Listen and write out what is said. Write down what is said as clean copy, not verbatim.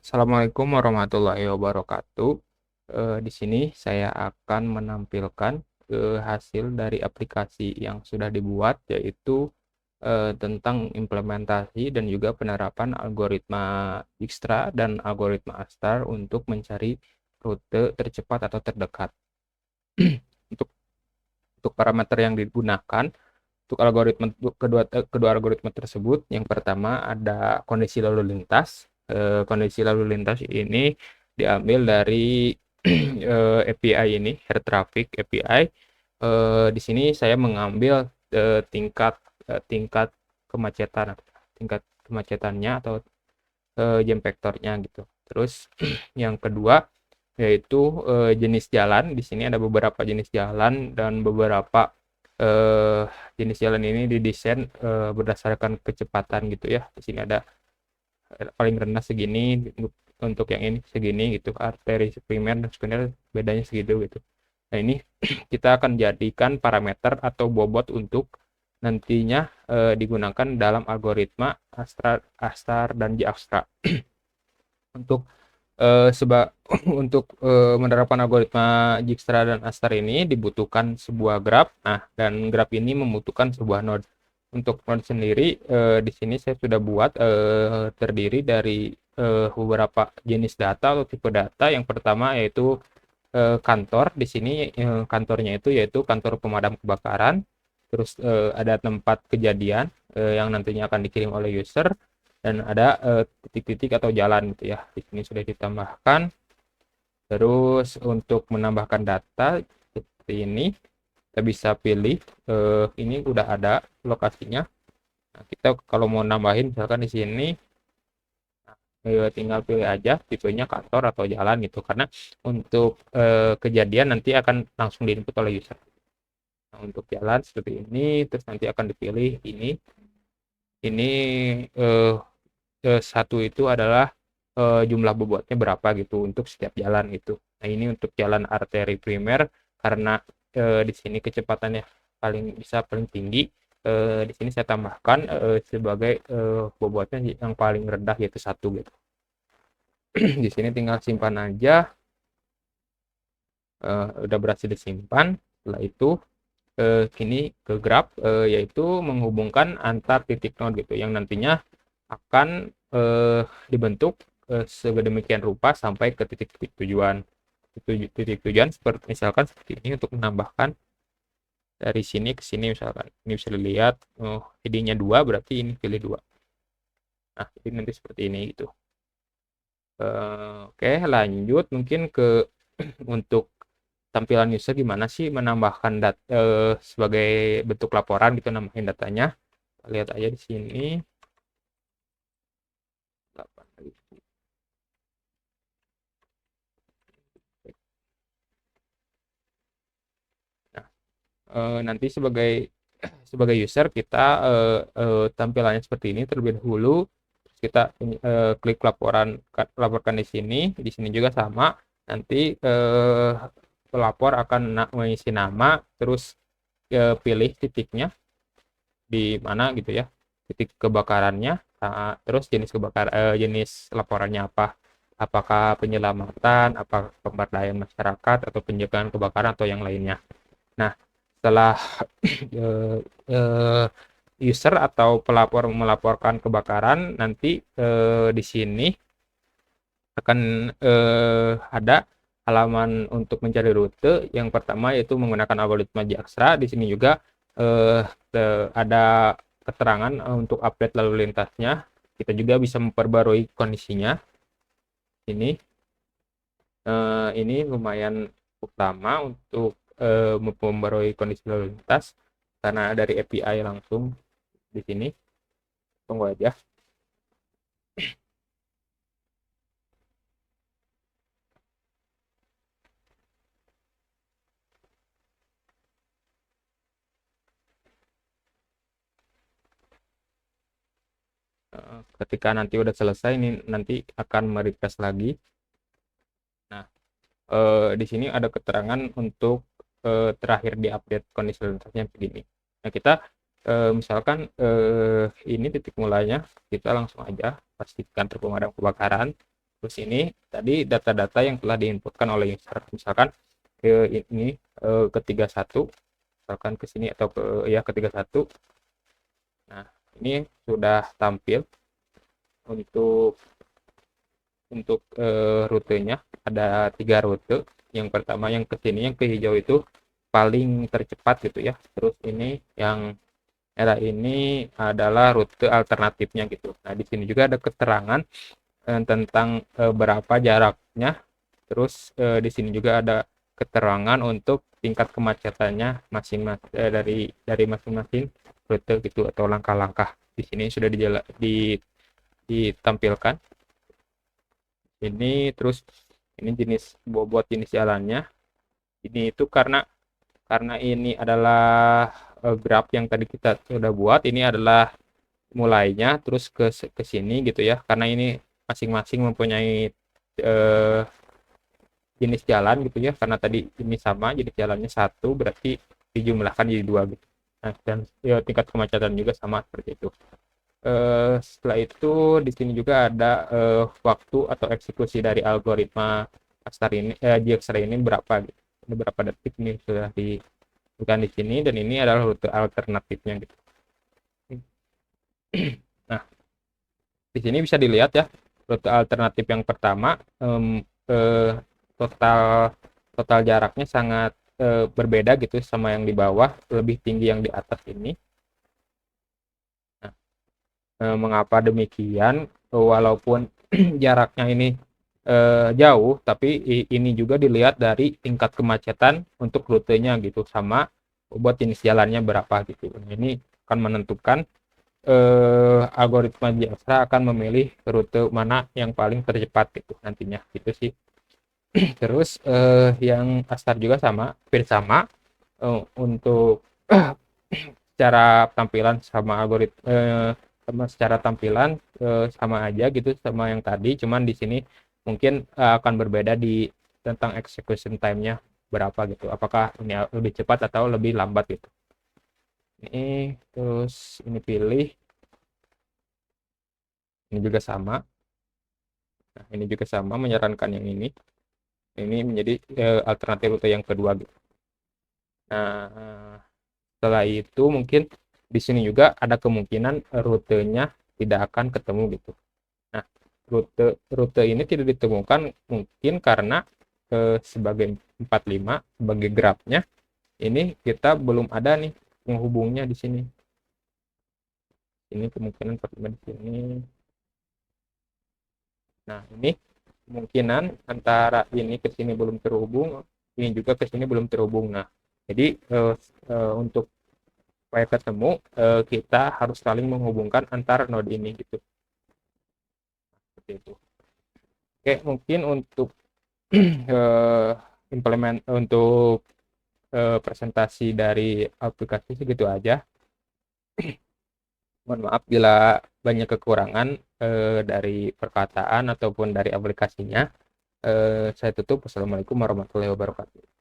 Assalamualaikum warahmatullahi wabarakatuh. Di sini saya akan menampilkan hasil dari aplikasi yang sudah dibuat, yaitu tentang implementasi dan juga penerapan algoritma Dijkstra dan algoritma Astar untuk mencari rute tercepat atau terdekat. Untuk parameter yang digunakan untuk algoritma kedua algoritma tersebut, yang pertama ada kondisi lalu lintas. Kondisi lalu lintas ini diambil dari API ini, Air Traffic API. Di sini saya mengambil tingkat kemacetan, tingkat kemacetannya atau jam vektornya gitu. Terus yang kedua yaitu jenis jalan. Di sini ada beberapa jenis jalan dan beberapa eh, jenis jalan ini didesain berdasarkan kecepatan gitu ya. Di sini ada paling rendah segini, untuk yang ini segini gitu. Arteri primer dan sekunder bedanya segitu gitu. Nah, ini kita akan jadikan parameter atau bobot untuk nantinya digunakan dalam algoritma Astar dan Dijkstra. Untuk untuk menerapkan algoritma Dijkstra dan Astar ini dibutuhkan sebuah graph. Nah, dan graph ini membutuhkan sebuah node. Untuk node sendiri di sini saya sudah buat terdiri dari beberapa jenis data atau tipe data. Yang pertama yaitu kantor. Di sini kantornya itu yaitu kantor pemadam kebakaran. Terus ada tempat kejadian yang nantinya akan dikirim oleh user, dan ada titik-titik atau jalan gitu ya. Di sini sudah ditambahkan. Terus untuk menambahkan data seperti ini, kita bisa pilih ini udah ada lokasinya. Nah, kita kalau mau nambahin misalkan di sini tinggal pilih aja tipenya kantor atau jalan gitu, karena untuk kejadian nanti akan langsung diinput oleh user. Nah, untuk jalan seperti ini, terus nanti akan dipilih ini eh, satu itu adalah jumlah bobotnya berapa gitu untuk setiap jalan itu. Nah, ini untuk jalan arteri primer, karena di sini kecepatannya paling tinggi. Di sini saya tambahkan sebagai bobotnya yang paling rendah yaitu satu gitu. Di sini tinggal simpan aja. Udah berhasil disimpan. Setelah itu kini ke graph, yaitu menghubungkan antar titik node gitu yang nantinya akan dibentuk sedemikian rupa sampai ke titik tujuan. Titik tujuan seperti misalkan seperti ini untuk menambahkan dari sini ke sini misalkan. Ini bisa dilihat ID-nya 2, berarti ini pilih 2. Nah, jadi nanti seperti ini gitu. Oke, lanjut mungkin ke untuk tampilan user gimana sih menambahkan sebagai bentuk laporan gitu, nambahin datanya. Lihat aja di sini. Nah, nanti sebagai user kita tampilannya seperti ini terlebih dahulu. Terus kita klik laporkan di sini. Di sini juga sama. Nanti pelapor akan mengisi nama, terus pilih titiknya di mana gitu ya, titik kebakarannya. Terus jenis laporannya apa, apakah penyelamatan, apa pemberdayaan masyarakat, atau pencegahan kebakaran, atau yang lainnya. Nah, setelah user atau pelapor melaporkan kebakaran, nanti di sini akan ada halaman untuk mencari rute. Yang pertama yaitu menggunakan algoritma Dijkstra. Di sini juga ada keterangan untuk update lalu lintasnya. Kita juga bisa memperbarui kondisinya. Ini lumayan utama untuk memperbarui kondisi lalu lintas karena dari API langsung di sini. Tunggu aja. Ketika nanti udah selesai, ini nanti akan merefresh lagi. Nah, di sini ada keterangan untuk terakhir di update kondisi lalu lintasnya begini. Nah, kita misalkan ini titik mulanya, kita langsung aja pastikan truk pemadam kebakaran. Terus ini tadi data-data yang telah diinputkan oleh user, misalkan ini ke 31, misalkan ke sini atau ke 31. Nah, ini sudah tampil untuk rutenya. Ada 3 rute. Yang pertama yang ke sini, yang ke hijau itu paling tercepat gitu ya. Terus ini yang merah ini adalah rute alternatifnya gitu. Nah, di sini juga ada keterangan tentang berapa jaraknya. Terus di sini juga ada keterangan untuk tingkat kemacetannya masing-masing dari masing-masing rute gitu, atau langkah-langkah. Di sini sudah ditampilkan. Ini terus ini jenis bobot jenis jalannya. Ini itu karena ini adalah graf yang tadi kita sudah buat. Ini adalah mulainya terus ke sini gitu ya. Karena ini masing-masing mempunyai jenis jalan gitu ya. Karena tadi ini sama jenis jalannya satu, berarti dijumlahkan jadi 2 gitu. Nah, dan ya, tingkat kemacetan juga sama seperti itu. Setelah itu di sini juga ada waktu atau eksekusi dari algoritma Dijkstra ini berapa gitu. Ini berapa detik nih sudah diberikan di sini, dan ini adalah rute alternatifnya gitu. Nah, di sini bisa dilihat ya, rute alternatif yang pertama total total jaraknya sangat berbeda gitu sama yang di bawah, lebih tinggi yang di atas ini. Mengapa demikian? Walaupun jaraknya ini jauh, tapi ini juga dilihat dari tingkat kemacetan untuk rutenya gitu, sama buat jenis jalannya berapa gitu. Ini akan menentukan algoritma Dijkstra akan memilih rute mana yang paling tercepat gitu nantinya gitu sih. Terus yang Astar juga hampir sama untuk secara tampilan sama sama secara tampilan sama aja gitu sama yang tadi, cuman di sini mungkin akan berbeda di tentang execution time-nya berapa gitu, apakah ini lebih cepat atau lebih lambat gitu. Ini terus ini pilih, ini juga sama. Nah, ini juga sama, menyarankan yang ini menjadi alternatif rute yang kedua gitu. Nah, setelah itu mungkin di sini juga ada kemungkinan rutenya tidak akan ketemu gitu. Nah, rute ini tidak ditemukan mungkin karena sebagai 45 sebagai grafnya ini kita belum ada nih penghubungnya di sini. Ini kemungkinan 45 di sini. Nah, ini kemungkinan antara ini ke sini belum terhubung, ini juga ke sini belum terhubung. Nah, jadi untuk supaya ketemu kita harus saling menghubungkan antar node ini gitu. Seperti itu. Oke, mungkin untuk untuk presentasi dari aplikasi segitu aja. Mohon maaf bila banyak kekurangan dari perkataan ataupun dari aplikasinya. Saya tutup. Wassalamualaikum warahmatullahi wabarakatuh.